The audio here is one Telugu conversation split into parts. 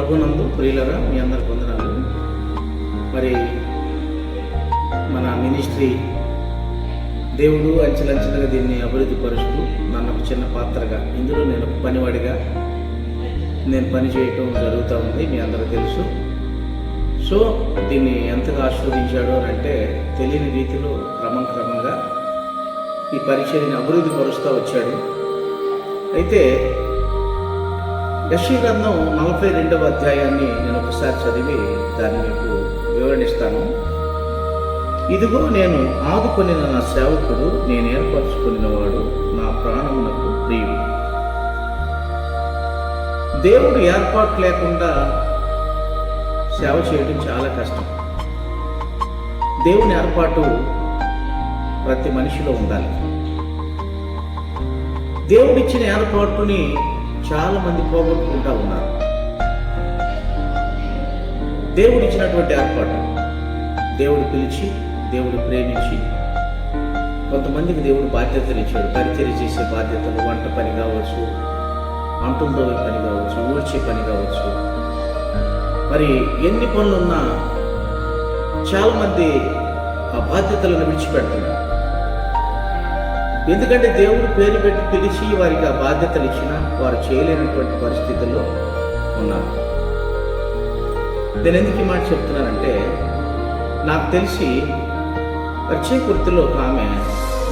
ప్రభునందు ప్రియులరా, మీ అందరికి వందనాలు. మరి మన మినిస్ట్రీ దేవుడు అంచెలంచెలుగా దీన్ని అభివృద్ధి పరుస్తూ నన్ను ఒక చిన్న పాత్రగా, ఇందులో నేను ఒక పనివాడిగా నేను పని చేయటం జరుగుతూ ఉంది, మీ అందరూ తెలుసు. సో దీన్ని ఎంతగా ఆశీర్వదించాడు అని అంటే తెలియని రీతిలో క్రమంగా ఈ పరిచర్యని అభివృద్ధి పరుస్తూ వచ్చాడు. అయితే యెషయా గ్రంథం 42వ అధ్యాయాన్ని నేను ఒకసారి చదివి దాన్ని మీకు వివరణిస్తాను. ఇదిగో నేను ఆదుకొనిన నా సేవకుడు, నేను ఏర్పరచుకున్నవాడు, నా ప్రాణమునకు ప్రియుడు. దేవుడు ఏర్పాటు లేకుండా సేవ చేయడం చాలా కష్టం. దేవుని ఏర్పాటు ప్రతి మనిషిలో ఉండాలి. దేవుడిచ్చిన ఏర్పాటుని చాలా మంది పోగొట్టుకుంటా ఉన్నారు. దేవుడిచ్చినటువంటి ఏర్పాటు, దేవుడు పిలిచి, దేవుడు ప్రేమించి, కొంతమందికి దేవుడు బాధ్యతలు ఇచ్చాడు. పరిచర్య చేసే బాధ్యతలు, వంట పని కావచ్చు, అంటుల దోవే పని కావచ్చు, ఊడ్చే పని కావచ్చు. మరి ఎన్ని పనులున్నా చాలామంది ఆ బాధ్యతలను విడిచిపెడుతున్నారు. ఎందుకంటే దేవుడు పేరు పెట్టి పిలిచి వారికి ఆ బాధ్యతలు ఇచ్చినా వారు చేయలేనటువంటి పరిస్థితుల్లో ఉన్నారు. నేను ఎందుకు ఈ మాట చెప్తున్నానంటే, నాకు తెలిసి పరిచయకుర్తిలో ఒక ఆమె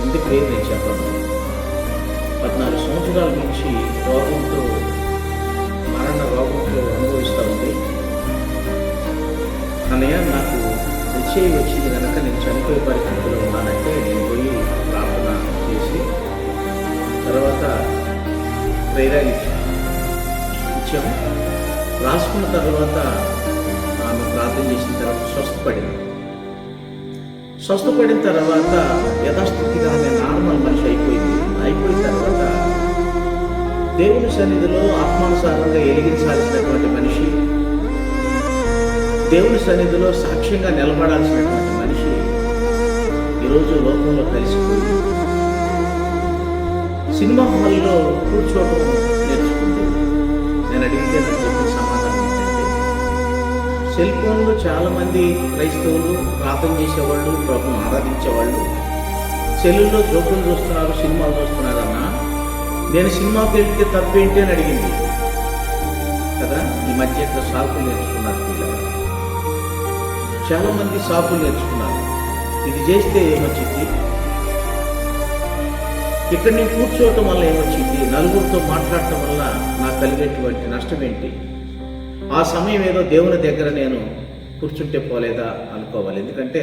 ఇంటి పేరు నేను చెప్పను, 14 సంవత్సరాల నుంచి రోగంతో, మరణ రోగంతో అనుభవిస్తూ ఉంది. అన్నయ్య, నాకు పరిచయ వచ్చింది కనుక నేను చనిపోయే పరిస్థితిలో ఉన్నానంటే నేను పోయి ప్రార్థన చేసి తర్వాత ప్రేరణ ఇచ్చాము. రాసుకున్న తర్వాత ఆమె ప్రార్థన చేసిన తర్వాత స్వస్థపడిన తర్వాత యథాస్థితిగా ఆమె నార్మల్ మనిషి అయిపోయిన తర్వాత దేవుని సన్నిధిలో ఆత్మానుసారంగా ఎలిగించాల్సినటువంటి మనిషి, దేవుని సన్నిధిలో సాక్ష్యంగా నిలబడాల్సినటువంటి మనిషి ఈరోజు లోకంలో కలిసిపోయి సినిమా హాల్లో కూర్చోవడం నేర్చుకుంది. నేను అడిగితే నాకు చెప్పిన సమాధానం ఏంటంటే, సెల్ ఫోన్లో చాలామంది క్రైస్తవులు ప్రార్థన చేసేవాళ్ళు, ప్రభువును ఆరాధించేవాళ్ళు సెల్లుల్లో జోకులు చూస్తున్నారు, సినిమాలు చూస్తున్నారన్నా, నేను సినిమాకి వెళ్తే తప్పేంటి అని అడిగింది కదా. ఈ మధ్య ఇక్కడ సాకులు నేర్చుకున్నారు పిల్లలు, చాలామంది సాకులు నేర్చుకున్నారు. ఇది చేస్తే ఏమొచ్చింది, ఇక్కడ నేను కూర్చోవటం వల్ల ఏమొచ్చింది, నలుగురితో మాట్లాడటం వల్ల నాకు కలిగేటువంటి నష్టం ఏంటి, ఆ సమయం ఏదో దేవుని దగ్గర నేను కూర్చుంటే పోలేదా అనుకోవాలి. ఎందుకంటే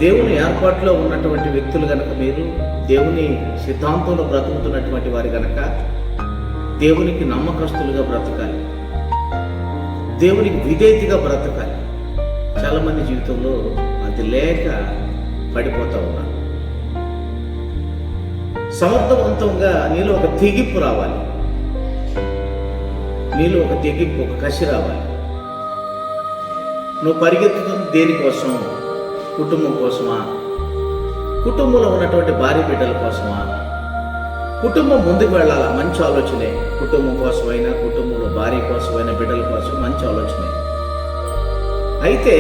దేవుని ఏర్పాటులో ఉన్నటువంటి వ్యక్తులు కనుక, మీరు దేవుని సిద్ధాంతంలో బ్రతుకుతున్నటువంటి వారి కనుక దేవునికి నమ్మకస్తులుగా బ్రతకాలి, దేవునికి విధేయతగా బ్రతకాలి. చాలామంది జీవితంలో అది లేక పడిపోతూ ఉన్నారు. సమర్థవంతంగా నీలో ఒక తెగింపు రావాలి, నీలో ఒక తెగింపు, ఒక కసి రావాలి. నువ్వు పరిగెత్తుతుంది దేనికోసం? కుటుంబం కోసమా? కుటుంబంలో ఉన్నటువంటి భార్య బిడ్డల కోసమా? కుటుంబం ముందుకు వెళ్ళాలా, మంచి ఆలోచనే. కుటుంబం కోసమైనా, కుటుంబంలో భార్య కోసమైనా, బిడ్డల కోసం మంచి ఆలోచనే. అయితే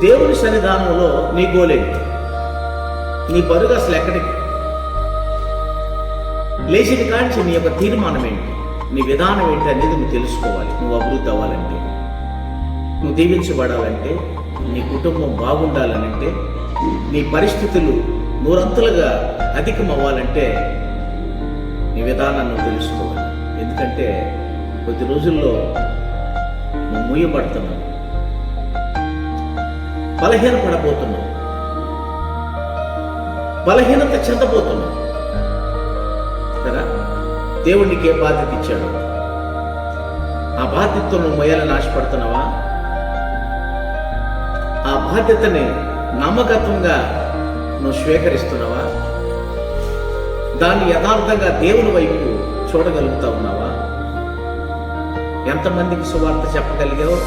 దేవుని సన్నిధానంలో నీ గోలేంటి, నీ పరుగు అసలు ఎక్కడికి? లేచిన కాంచి నీ యొక్క తీర్మానం ఏంటి, నీ విధానం ఏంటి అనేది నువ్వు తెలుసుకోవాలి. నువ్వు అభివృద్ధి అవ్వాలంటే, నువ్వు దీవించబడాలంటే, నీ కుటుంబం బాగుండాలనంటే, నీ పరిస్థితులు నూరంతులుగా అధికం అవ్వాలంటే నీ విధానాన్ని నువ్వు తెలుసుకోవాలి. ఎందుకంటే కొద్ది రోజుల్లో నువ్వు మూయబడుతున్నావు, బలహీనపడబోతున్నావు, బలహీనత చెందబోతున్నావు కదా. దేవుడు నీకు ఏ బాధ్యత ఇచ్చాడు? ఆ బాధ్యతతో నువ్వు మొయ్యాలని ఆశపడుతున్నావా? ఆ బాధ్యతని నమ్మకత్వంగా నువ్వు స్వీకరిస్తున్నావా? దాన్ని యథార్థంగా దేవుని వైపు చూడగలుగుతా ఉన్నావా? ఎంతమందికి సువార్త చెప్పగలిగావు?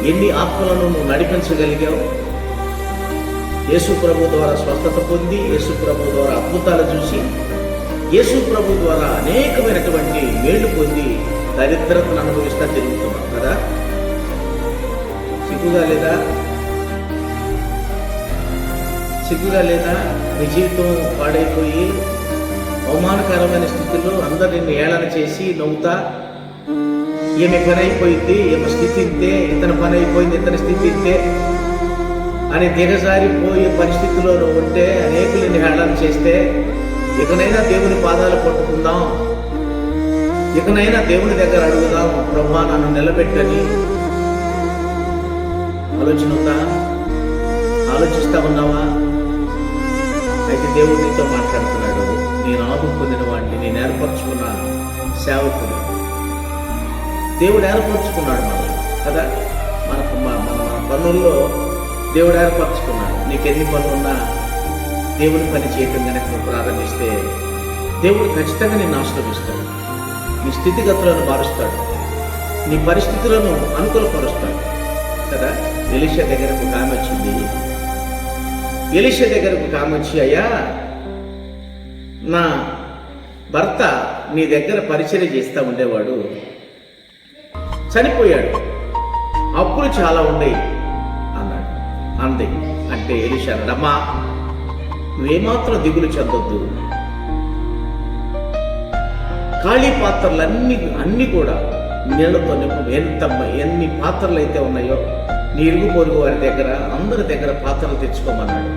ఎన్ని ఆత్మలను నువ్వు నడిపించగలిగావు? యేసు ప్రభు ద్వారా స్వస్థత పొంది, యేసు ప్రభు ద్వారా అద్భుతాలు చూసి, యేసు ప్రభు ద్వారా అనేకమైనటువంటి మేలు పొంది దరిద్రతను అనుభవిస్తా తిరుగుతున్నాం కదా. సిగ్గుగా లేదా? సిగ్గుగా లేదా? నీ జీవితం పాడైపోయి అవమానకరమైన స్థితిలో అందరు నిన్ను ఏళన చేసి నవ్వుతా, ఈమె పని అయిపోయింది, ఈమె స్థితి ఇంతే, ఇతని పని అయిపోయింది, ఇతని స్థితి ఇంతే అని దిగజారిపోయే పరిస్థితిలో నువ్వు ఉంటే, అనేకులు నిన్ను హేళన చేస్తే, ఇకనైనా దేవుని పాదాలు పట్టుకుందాం, ఇకనైనా దేవుని దగ్గర అడుగుదాం, ప్రభువా నన్ను నిలబెట్టని ఆలోచన ఉందా? ఆలోచిస్తా ఉన్నావా? అయితే దేవుడు నీతో మాట్లాడుతున్నాడు. నేను ఆదుకున్న వాడిని, నేను ఏర్పరచుకున్న సేవకుడు. దేవుడు ఏర్పరచుకున్నాడు మనల్ని కదా. మన పనుల్లో దేవుడు ఏర్పరచుకున్నాడు. నీకు ఎన్ని పనులున్నా దేవుని పని చేయటం కనుక నువ్వు ప్రారంభిస్తే దేవుడు ఖచ్చితంగా నిన్ను ఆశీర్వదిస్తాడు. నీ స్థితిగతులను మారుస్తాడు, నీ పరిస్థితులను అనుకూలపరుస్తాడు కదా. ఎలీషా దగ్గరకు ఒక ఆమె వచ్చింది. ఎలీషా దగ్గరకు ఒక ఆమె వచ్చి, అయ్యా నా భర్త నీ దగ్గర పరిచర్య చేస్తూ ఉండేవాడు, చనిపోయాడు, అప్పులు చాలా ఉన్నాయి అన్నాడు. అంది అంటే ఎలీషా అన్నాడు, అమ్మా నువ్వేమాత్రం దిగులు చెందొద్దు, ఖాళీ పాత్రలన్నీ కూడా నీళ్లతో నింపు. ఎన్ని పాత్రలు అయితే ఉన్నాయో నీ ఇరుగు పొరుగు వారి దగ్గర అందరి దగ్గర పాత్రలు తెచ్చుకోమన్నాడు.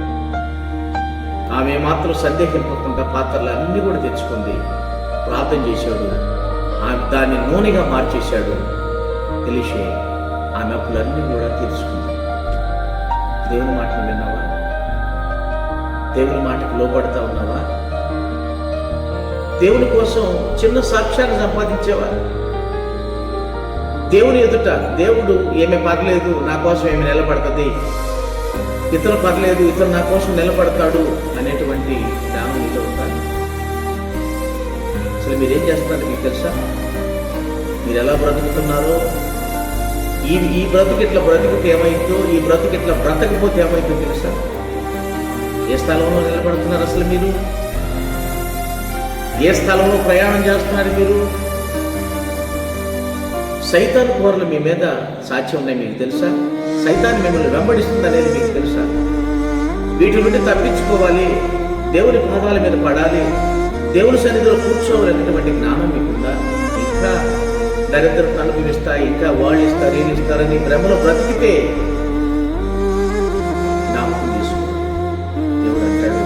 ఆమె మాత్రం సందేహింపకుండా పాత్రలన్నీ కూడా తెచ్చుకుంది. ప్రార్థన చేశాడు, దాన్ని నూనెగా మార్చేశాడు. ఎలీషా ఆమె అప్పులన్నీ కూడా తీర్చుకుంది. దేవుని మాటను విన్నావా? దేవుని మాటకు లోపడతా ఉన్నావా? దేవుని కోసం చిన్న సాక్ష్యాన్ని సంపాదించేవా? దేవుని ఎదుట దేవుడు ఏమీ పర్లేదు, నా కోసం ఏమి నిలబడుతుంది, ఇతను పర్లేదు, ఇతను నా కోసం నిలబడతాడు అనేటువంటి జ్ఞానం మీలో ఉండాలి. అసలు మీరేం చేస్తున్నారు మీకు తెలుసా? మీరు ఎలా బ్రతుకుతున్నారో, ఈ బ్రతుకు ఇట్లా బ్రతికితే ఏమైందో, ఈ బ్రతుకు ఇట్లా బ్రతకపోతే ఏమైందో తెలుసా? ఏ స్థలంలో నిలబడుతున్నారు అసలు మీరు? ఏ స్థలంలో ప్రయాణం చేస్తున్నారు మీరు? సైతాను కోరలు మీ మీద సాధ్యం ఉన్నాయి మీకు తెలుసా? సైతాన్ని మిమ్మల్ని వెంబడిస్తుంది అనేది మీకు తెలుసా? వీటి నుండి తప్పించుకోవాలి, దేవుని పాదాల మీద పడాలి, దేవుని సన్నిధిలో కూర్చోవాలనేటువంటి జ్ఞానం మీకుందా? ఇంకా దరిద్రత అనుభవిస్తా, ఇంకా వాళ్ళు ఇస్తారు, వీళ్ళు ఇస్తారని భ్రమలో బ్రతికితే జ్ఞాపకం చేసుకో. దేవుడు అంటాడు,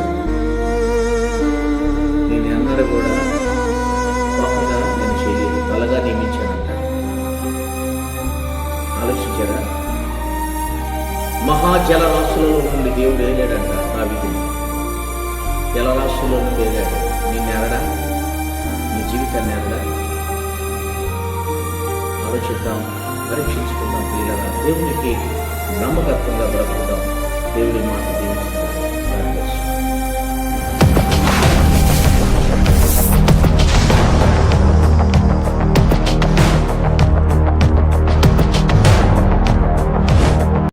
నేను అన్నాడు కూడా పాపగా నేను చేయలేదు, తలగా నియమించాను అంటాడు. ఆలోచించారా? మహాజలరాశులలో నుండి దేవుడు ఏలాడంట. దావీదుని జలరాశుల్లో నుండి ఏలాడు. నిన్ను ఎరడా? నీ జీవితాన్ని ఎరడా? ఆలోచిద్దాం, పరీక్షించుకుందాం. పిల్లల దేవునికి నమ్మకత్వంగా బ్రతుకుదాం. దేవుడి మాట దీవించుకుందాం.